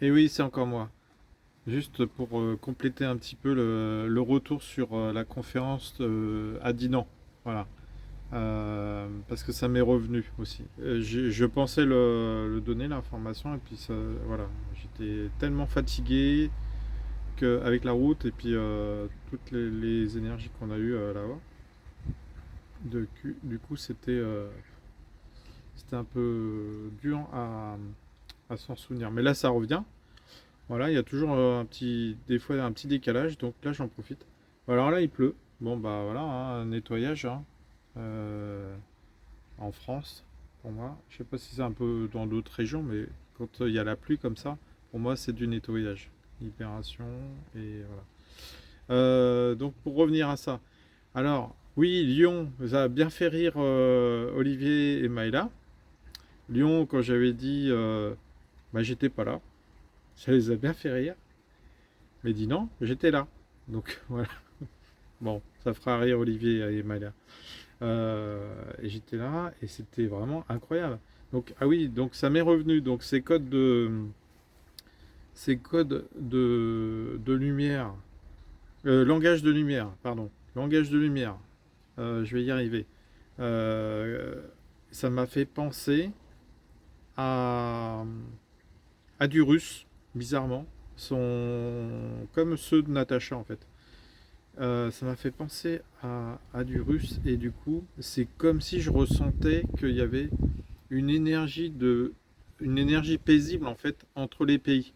Et oui, c'est encore moi. Juste pour compléter un petit peu le retour sur la conférence à Dinan. Voilà. Parce que ça m'est revenu aussi. Je pensais le donner l'information et puis ça, voilà, j'étais tellement fatigué avec la route et puis toutes les énergies qu'on a eues là-bas. Du coup, c'était un peu dur à s'en souvenir. Mais là, ça revient. Voilà, il y a toujours des fois un petit décalage, donc là, j'en profite. Alors là, il pleut. Bon, bah voilà, hein, un nettoyage hein, euh, en France, pour moi. Je sais pas si c'est un peu dans d'autres régions, mais quand il y a la pluie comme ça, pour moi, c'est du nettoyage. Libération, et voilà. Donc, pour revenir à ça. Alors, oui, Lyon, ça a bien fait rire Olivier et Maïla. Lyon, quand j'avais dit, bah, j'étais pas là, ça les a bien fait rire. Mais dit non, j'étais là. Donc voilà. Bon, ça fera rire Olivier et Maïla. Et j'étais là et c'était vraiment incroyable. Donc ah oui, donc ça m'est revenu. Donc ces codes de lumière, langage de lumière, pardon, langage de lumière. Je vais y arriver. Euh, Ça m'a fait penser à, à du russe, bizarrement. Comme ceux de Natacha en fait. Ça m'a fait penser à du russe et du coup, c'est comme si je ressentais qu'il y avait une énergie une énergie paisible en fait entre les pays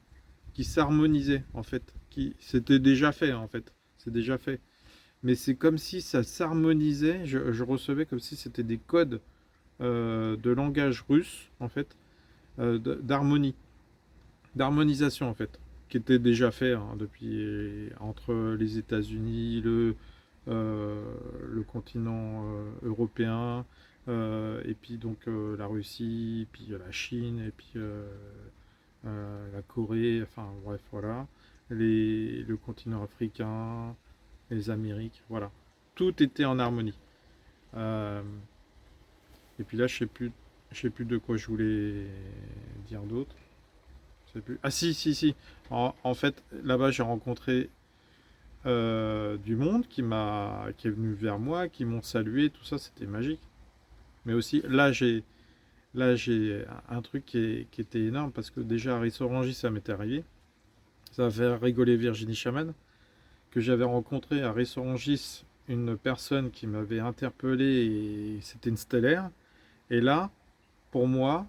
qui s'harmonisait en fait, qui c'était déjà fait en fait, c'est déjà fait. Mais c'est comme si ça s'harmonisait. Je recevais comme si c'était des codes de langage russe en fait, d'harmonie, d'harmonisation en fait, qui était déjà fait hein, depuis entre les États-Unis, le continent européen, et puis donc la Russie, puis la Chine, et puis la Corée, enfin bref, voilà, le continent africain, les Amériques, voilà. Tout était en harmonie. Euh, et puis là, je sais plus de quoi je voulais dire d'autre. Je sais plus. Ah si, si, si. En fait, là-bas, j'ai rencontré du monde qui est venu vers moi, qui m'ont salué, tout ça, c'était magique. Mais aussi, là j'ai un truc qui était énorme parce que déjà à Rissorangis, ça m'était arrivé. Ça va faire rigoler Virginie Chaman, que j'avais rencontré à Rissorangis une personne qui m'avait interpellé et c'était une stellaire. Et là, pour moi,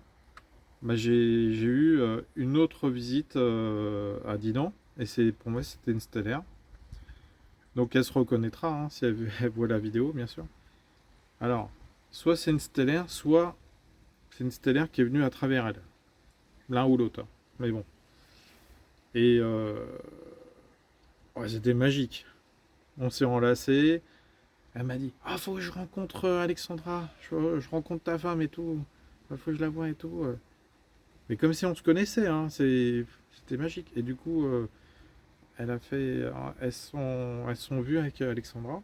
bah, j'ai eu une autre visite à Dinan et pour moi c'était une stellaire. Donc elle se reconnaîtra hein, si elle voit la vidéo, bien sûr. Alors, soit c'est une stellaire, soit c'est une stellaire qui est venue à travers elle. L'un ou l'autre. Mais bon. Et ouais, c'était magique. On s'est enlacés. Elle m'a dit ah, faut que je rencontre Alexandra. Je rencontre ta femme et tout. Faut que je la voie et tout. Mais comme si on se connaissait. Hein. C'était magique. Et du coup, elle a fait. Elles sont vues avec Alexandra.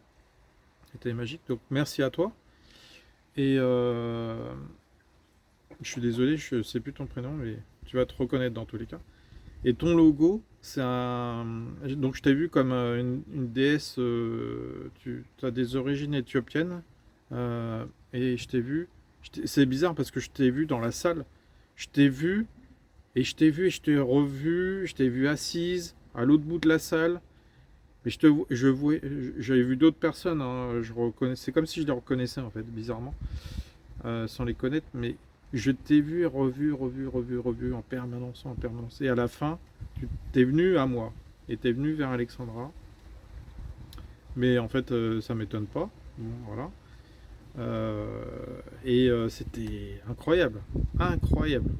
C'était magique. Donc merci à toi. Et je suis désolé, je sais plus ton prénom, mais tu vas te reconnaître dans tous les cas. Et ton logo, c'est un. Donc je t'ai vu comme une déesse. Tu as des origines éthiopiennes. Et je t'ai vu. C'est bizarre parce que je t'ai vu dans la salle. Je t'ai vu et je t'ai vu et je t'ai revu. Je t'ai vu assise à l'autre bout de la salle. Mais j'avais vu d'autres personnes. Hein, je reconnaissais. C'est comme si je les reconnaissais en fait, bizarrement. Sans les connaître, mais je t'ai vu, revu, revu, revu, revu en permanence, en permanence. Et à la fin, tu t'es venu à moi et t'es venu vers Alexandra. Mais en fait, ça m'étonne pas. Bon, voilà. Et c'était incroyable, incroyable.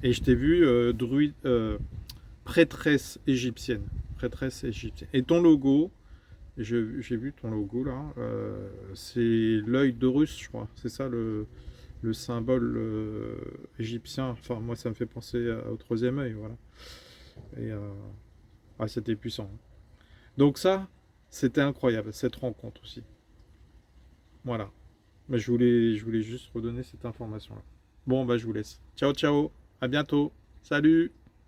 Et je t'ai vu prêtresse égyptienne, prêtresse égyptienne. Et ton logo, j'ai vu ton logo là, c'est l'œil d'Horus, je crois. C'est ça le symbole égyptien. Enfin, moi, ça me fait penser au troisième œil, voilà. Et c'était puissant. Donc ça, c'était incroyable, cette rencontre aussi. Voilà. Mais je voulais juste redonner cette information-là. Bon, bah, je vous laisse. Ciao, ciao. À bientôt. Salut.